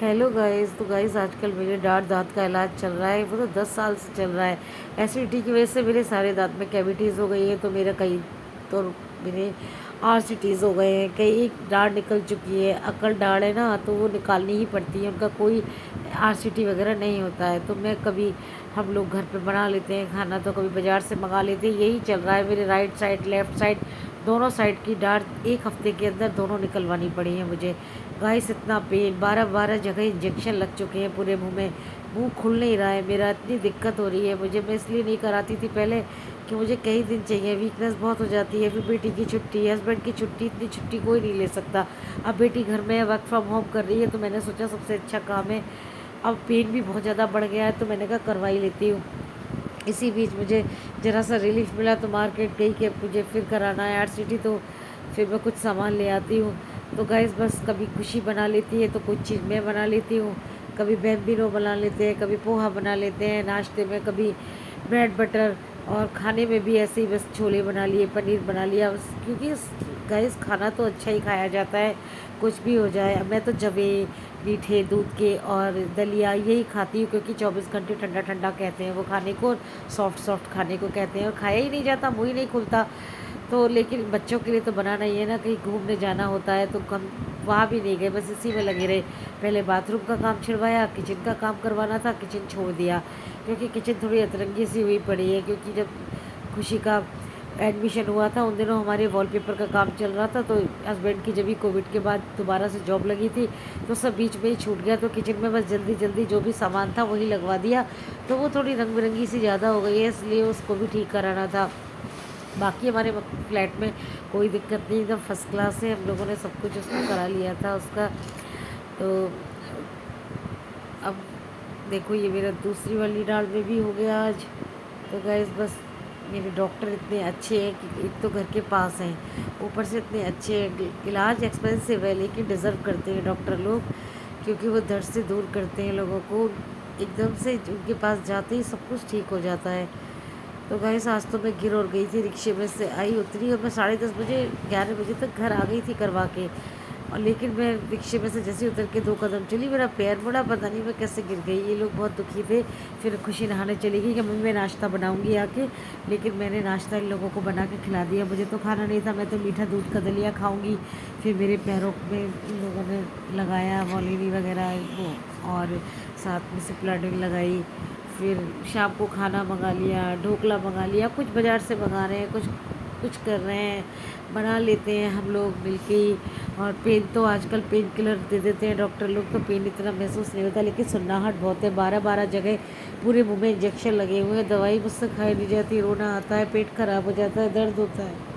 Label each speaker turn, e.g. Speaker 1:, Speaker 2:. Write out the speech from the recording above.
Speaker 1: Hello guys. तो guys आजकल मेरे दांत का इलाज चल रहा है, वो तो 10 साल से चल रहा है। एसिडिटी की वजह से मेरे सारे दांत में कैविटीज़ हो गई है, तो मेरा कई तो मेरे आरसीटीज़ हो गए हैं, कई एक दाढ़ निकल चुकी है। अकल दाढ़ है ना, तो वो निकालनी ही पड़ती है, उनका कोई आरसीटी वगैरह नहीं होता है। तो मैं कभी हम लोग घर पे बना लेते हैं खाना, तो कभी बाज़ार से मंगा लेते हैं। यही चल रहा है मेरे राइट साइड लेफ़्ट साइड दोनों साइड की दाढ़ एक हफ्ते के अंदर दोनों निकलवानी पड़ी है मुझे। गाइस इतना पेन, 12 जगह इंजेक्शन लग चुके हैं पूरे मुंह में। मुंह खुल नहीं रहा है मेरा, इतनी दिक्कत हो रही है मुझे। मैं इसलिए नहीं कराती थी पहले कि मुझे कई दिन चाहिए, वीकनेस बहुत हो जाती है। फिर बेटी की छुट्टी, हस्बैंड की छुट्टी, इतनी छुट्टी कोई नहीं ले सकता। अब बेटी घर में वर्क फ्रॉम होम कर रही है, तो मैंने सोचा सबसे अच्छा काम है। अब पेन भी बहुत ज़्यादा बढ़ गया है, तो मैंने कहा करवा ही लेती हूँ। इसी बीच मुझे ज़रा सा रिलीफ मिला, तो मार्केट गई कि मुझे फिर कराना है आरसीटी, तो फिर मैं कुछ सामान ले आती हूँ। तो गाइस बस कभी खुशी बना लेती है तो कुछ चीज़ मैं बना लेती हूँ। कभी बैंबिनो बना लेते हैं, कभी पोहा बना लेते हैं नाश्ते में, कभी ब्रेड बटर, और खाने में भी ऐसे ही बस छोले बना लिए, पनीर बना लिया बस। क्योंकि गाइस खाना तो अच्छा ही खाया जाता है, कुछ भी हो जाए। अब मैं तो जवे, मीठे दूध के और दलिया यही खाती हूँ, क्योंकि 24 घंटे ठंडा ठंडा कहते हैं वो खाने को, सॉफ्ट सॉफ्ट खाने को कहते हैं, और खाया ही नहीं जाता, मुँह ही नहीं खुलता। तो लेकिन बच्चों के लिए तो बनाना ही है ना, कहीं घूमने जाना होता है, तो हम वहाँ भी नहीं गए, बस इसी में लगे रहे। पहले बाथरूम का काम छिड़वाया, किचन का काम करवाना था, किचन छोड़ दिया, क्योंकि किचन थोड़ी अतरंगी सी हुई पड़ी है। क्योंकि जब खुशी का एडमिशन हुआ था उन दिनों हमारे वॉलपेपर का काम चल रहा था, तो हस्बैंड की जब भी कोविड के बाद दोबारा से जॉब लगी थी, तो सब बीच में ही छूट गया। तो किचन में बस जल्दी जल्दी जो भी सामान था वही लगवा दिया, तो वो थोड़ी रंग बिरंगी सी ज़्यादा हो गई है, इसलिए उसको भी ठीक कराना था। बाकी हमारे फ्लैट में कोई दिक्कत नहीं, एकदम फर्स्ट क्लास है, हम लोगों ने सब कुछ उसको करा लिया था उसका। तो अब देखो ये मेरा दूसरी वाली दाढ़ में भी हो गया आज। तो गैस बस मेरे डॉक्टर इतने अच्छे हैं कि एक तो घर के पास हैं, ऊपर से इतने अच्छे हैं। इलाज एक्सपेंसिव है लेकिन डिज़र्व करते हैं डॉक्टर लोग, क्योंकि वो दर्द से दूर करते हैं लोगों को। एकदम से उनके पास जाते ही सब कुछ ठीक हो जाता है। तो गाइस आज तो मैं गिर और गई थी, रिक्शे में से आई उतरी, और मैं 10:30 बजे 11 बजे तक घर आ गई थी करवा के। और लेकिन मैं रिक्शे में से जैसे उतर के 2 कदम चली, मेरा पैर मुड़ा, पता नहीं मैं कैसे गिर गई। ये लोग बहुत दुखी थे। फिर खुशी नहाने चली गई कि मम्मी मैं नाश्ता बनाऊंगी आके, लेकिन मैंने नाश्ता इन लोगों को बना के खिला दिया। मुझे तो खाना नहीं था, मैं तो मीठा दूध का दलिया खाऊंगी। फिर मेरे पैरों में इन लोगों ने लगाया वॉलिनी वगैरह वो, और साथ में सिप्लाडिन लगाई। फिर शाम को खाना मंगा लिया, ढोकला मंगा लिया, कुछ बाज़ार से मंगा रहे हैं, कुछ कुछ कर रहे हैं, बना लेते हैं हम लोग मिलके ही। और पेन तो आजकल पेन किलर दे देते हैं डॉक्टर लोग, तो पेन इतना महसूस नहीं होता, लेकिन सुन्नाहट बहुत है। 12 जगह पूरे मुंह में इंजेक्शन लगे हुए हैं, दवाई मुझसे खाई नहीं जाती, रोना आता है, पेट खराब हो जाता है, दर्द होता है।